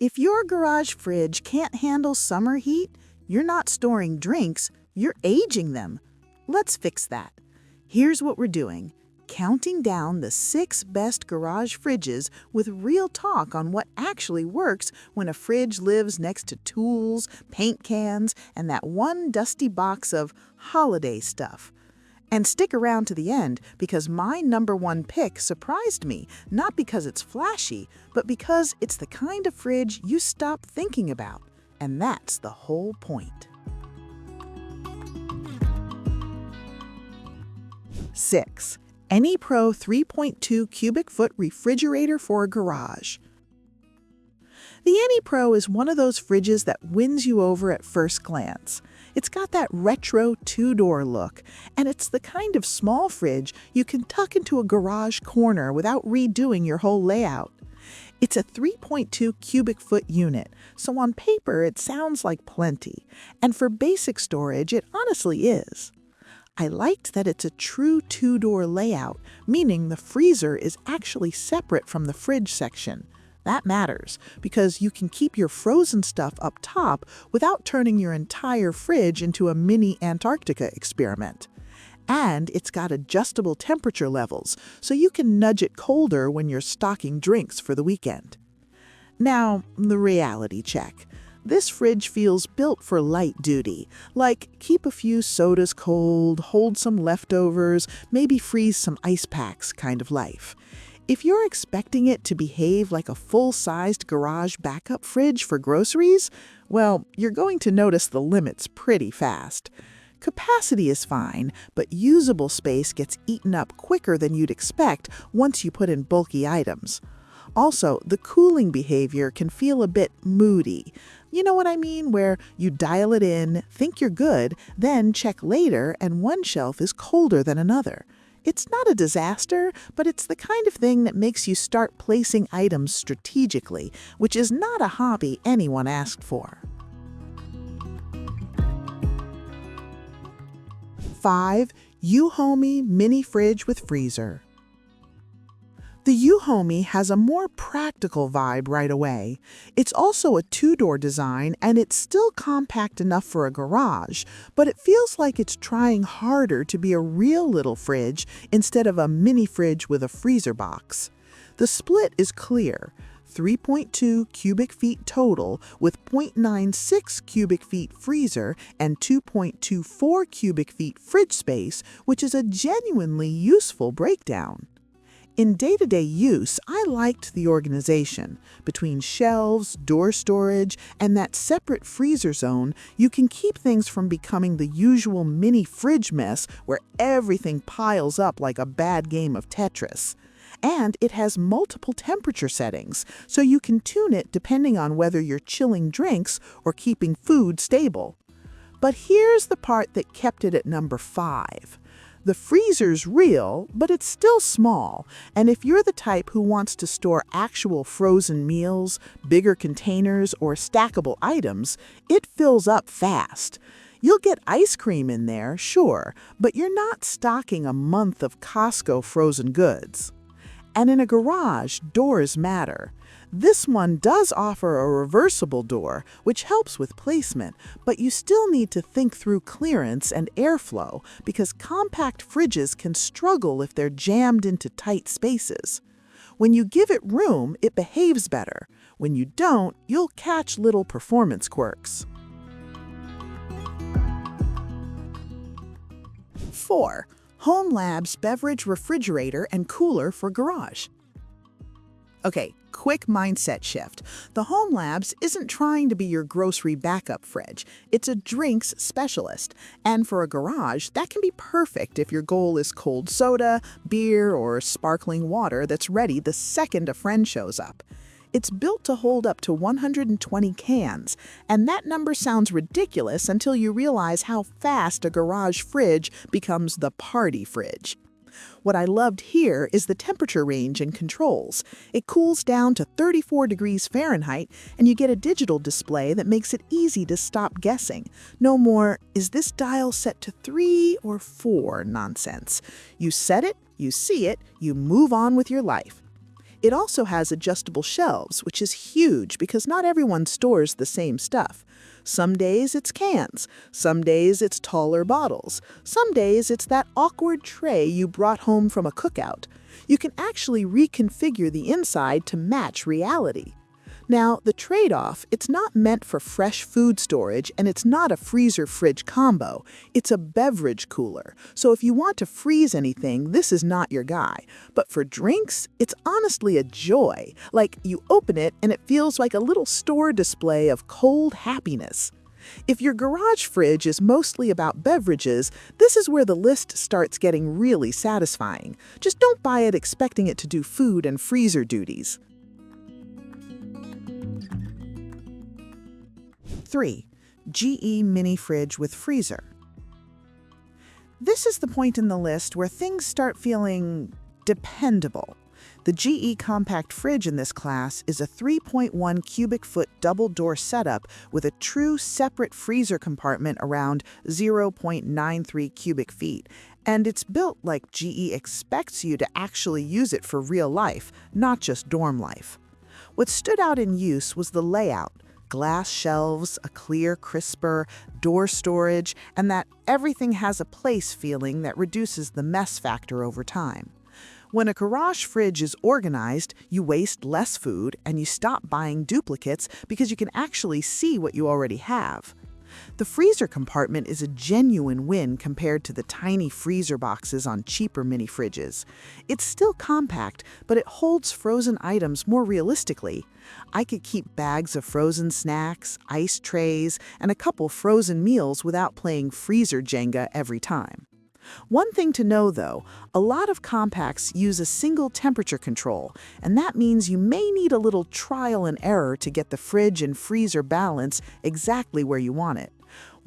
If your garage fridge can't handle summer heat, you're not storing drinks, you're aging them. Let's fix that. Here's what we're doing. Counting down the 6 best garage fridges with real talk on what actually works when a fridge lives next to tools, paint cans, and that one dusty box of holiday stuff. And stick around to the end because my #1 pick surprised me, not because it's flashy, but because it's the kind of fridge you stop thinking about. And that's the whole point. 6. Anypro 3.2 cubic foot refrigerator for a garage. The Anypro is one of those fridges that wins you over at first glance. It's got that retro 2-door look, and it's the kind of small fridge you can tuck into a garage corner without redoing your whole layout. It's a 3.2 cubic foot unit, so on paper it sounds like plenty, and for basic storage it honestly is. I liked that it's a true 2-door layout, meaning the freezer is actually separate from the fridge section. That matters because you can keep your frozen stuff up top without turning your entire fridge into a mini Antarctica experiment. And it's got adjustable temperature levels, so you can nudge it colder when you're stocking drinks for the weekend. Now, the reality check. This fridge feels built for light duty, like keep a few sodas cold, hold some leftovers, maybe freeze some ice packs kind of life. If you're expecting it to behave like a full-sized garage backup fridge for groceries, well, you're going to notice the limits pretty fast. Capacity is fine, but usable space gets eaten up quicker than you'd expect once you put in bulky items. Also, the cooling behavior can feel a bit moody. You know what I mean? Where you dial it in, think you're good, then check later and one shelf is colder than another. It's not a disaster, but it's the kind of thing that makes you start placing items strategically, which is not a hobby anyone asked for. 5. EUHOMY Mini Fridge with Freezer. The EUHOMY has a more practical vibe right away. It's also a 2-door design and it's still compact enough for a garage, but it feels like it's trying harder to be a real little fridge instead of a mini fridge with a freezer box. The split is clear. 3.2 cubic feet total with 0.96 cubic feet freezer and 2.24 cubic feet fridge space, which is a genuinely useful breakdown. In day-to-day use, I liked the organization. Between shelves, door storage, and that separate freezer zone, you can keep things from becoming the usual mini fridge mess where everything piles up like a bad game of Tetris. And it has multiple temperature settings, so you can tune it depending on whether you're chilling drinks or keeping food stable. But here's the part that kept it at number 5. The freezer's real, but it's still small, and if you're the type who wants to store actual frozen meals, bigger containers, or stackable items, it fills up fast. You'll get ice cream in there, sure, but you're not stocking a month of Costco frozen goods. And in a garage, doors matter. This one does offer a reversible door, which helps with placement, but you still need to think through clearance and airflow because compact fridges can struggle if they're jammed into tight spaces. When you give it room, it behaves better. When you don't, you'll catch little performance quirks. 4. HomeLabs Beverage Refrigerator and Cooler for Garage. Okay, quick mindset shift. The HomeLabs isn't trying to be your grocery backup fridge. It's a drinks specialist. And for a garage, that can be perfect if your goal is cold soda, beer, or sparkling water that's ready the second a friend shows up. It's built to hold up to 120 cans, and that number sounds ridiculous until you realize how fast a garage fridge becomes the party fridge. What I loved here is the temperature range and controls. It cools down to 34 degrees Fahrenheit, and you get a digital display that makes it easy to stop guessing. No more, is this dial set to 3 or 4 nonsense. You set it, you see it, you move on with your life. It also has adjustable shelves, which is huge because not everyone stores the same stuff. Some days it's cans, some days it's taller bottles, some days it's that awkward tray you brought home from a cookout. You can actually reconfigure the inside to match reality. Now, the trade-off, it's not meant for fresh food storage and it's not a freezer-fridge combo. It's a beverage cooler. So if you want to freeze anything, this is not your guy. But for drinks, it's honestly a joy. Like, you open it and it feels like a little store display of cold happiness. If your garage fridge is mostly about beverages, this is where the list starts getting really satisfying. Just don't buy it expecting it to do food and freezer duties. 3. GE Mini Fridge with Freezer. This is the point in the list where things start feeling dependable. The GE Compact Fridge in this class is a 3.1 cubic foot double-door setup with a true separate freezer compartment around 0.93 cubic feet. And it's built like GE expects you to actually use it for real life, not just dorm life. What stood out in use was the layout. Glass shelves, a clear, crisper, door storage, and that everything has a place feeling that reduces the mess factor over time. When a garage fridge is organized, you waste less food and you stop buying duplicates because you can actually see what you already have. The freezer compartment is a genuine win compared to the tiny freezer boxes on cheaper mini fridges. It's still compact, but it holds frozen items more realistically. I could keep bags of frozen snacks, ice trays, and a couple frozen meals without playing freezer Jenga every time. One thing to know, though, a lot of compacts use a single temperature control, and that means you may need a little trial and error to get the fridge and freezer balance exactly where you want it.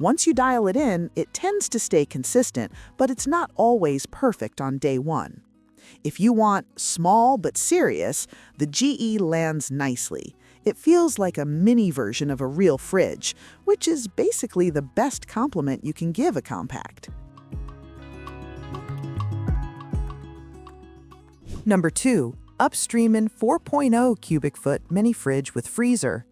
Once you dial it in, it tends to stay consistent, but it's not always perfect on day one. If you want small but serious, the GE lands nicely. It feels like a mini version of a real fridge, which is basically the best compliment you can give a compact. Number 2. Upstreman 4.0 cubic foot mini fridge with freezer.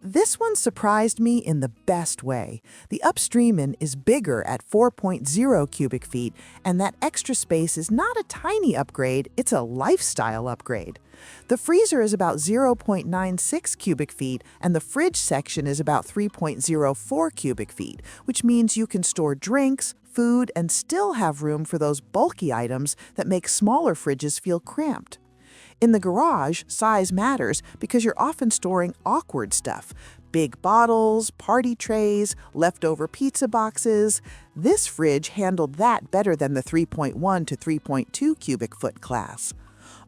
This one surprised me in the best way. The Upstreman is bigger at 4.0 cubic feet, and that extra space is not a tiny upgrade, it's a lifestyle upgrade. The freezer is about 0.96 cubic feet, and the fridge section is about 3.04 cubic feet, which means you can store drinks, food, and still have room for those bulky items that make smaller fridges feel cramped. In the garage, size matters because you're often storing awkward stuff. Big bottles, party trays, leftover pizza boxes. This fridge handled that better than the 3.1 to 3.2 cubic foot class.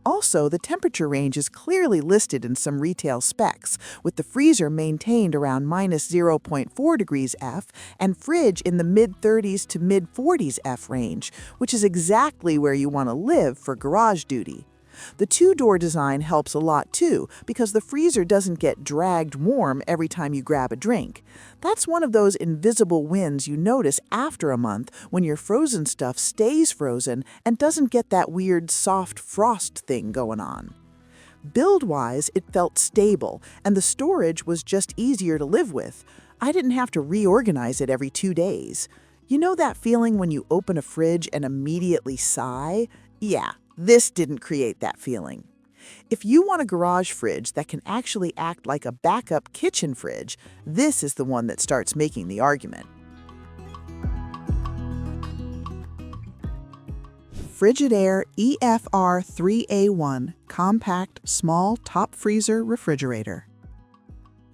Also, the temperature range is clearly listed in some retail specs, with the freezer maintained around -0.4 degrees F and fridge in the mid-30s to mid-40s F range, which is exactly where you want to live for garage duty. The two-door design helps a lot too, because the freezer doesn't get dragged warm every time you grab a drink. That's one of those invisible wins you notice after a month when your frozen stuff stays frozen and doesn't get that weird soft frost thing going on. Build-wise, it felt stable, and the storage was just easier to live with. I didn't have to reorganize it every 2 days. You know that feeling when you open a fridge and immediately sigh? Yeah. This didn't create that feeling. If you want a garage fridge that can actually act like a backup kitchen fridge, this is the one that starts making the argument. Frigidaire EFR 3A1 Compact Small Top Freezer Refrigerator.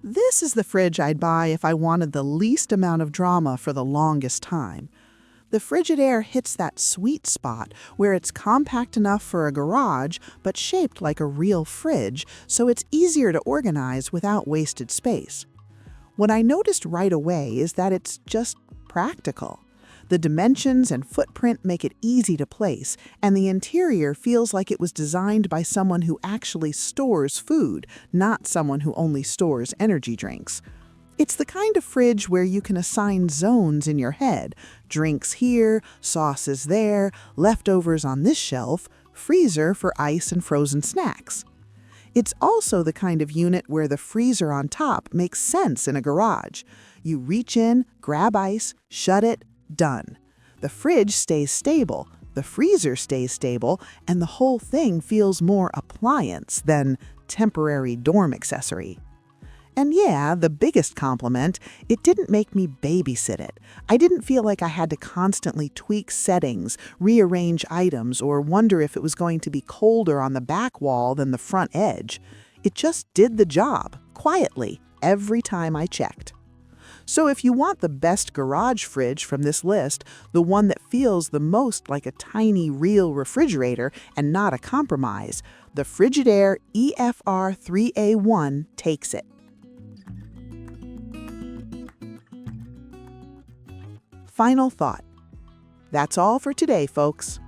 This is the fridge I'd buy if I wanted the least amount of drama for the longest time. The Frigidaire hits that sweet spot where it's compact enough for a garage but shaped like a real fridge, so it's easier to organize without wasted space. What I noticed right away is that it's just practical. The dimensions and footprint make it easy to place, and the interior feels like it was designed by someone who actually stores food, not someone who only stores energy drinks. It's the kind of fridge where you can assign zones in your head. Drinks here, sauces there, leftovers on this shelf, freezer for ice and frozen snacks. It's also the kind of unit where the freezer on top makes sense in a garage. You reach in, grab ice, shut it, done. The fridge stays stable, the freezer stays stable, and the whole thing feels more appliance than temporary dorm accessory. And yeah, the biggest compliment, it didn't make me babysit it. I didn't feel like I had to constantly tweak settings, rearrange items, or wonder if it was going to be colder on the back wall than the front edge. It just did the job, quietly, every time I checked. So if you want the best garage fridge from this list, the one that feels the most like a tiny real refrigerator and not a compromise, the Frigidaire EFR3A1 takes it. Final thought. That's all for today, folks.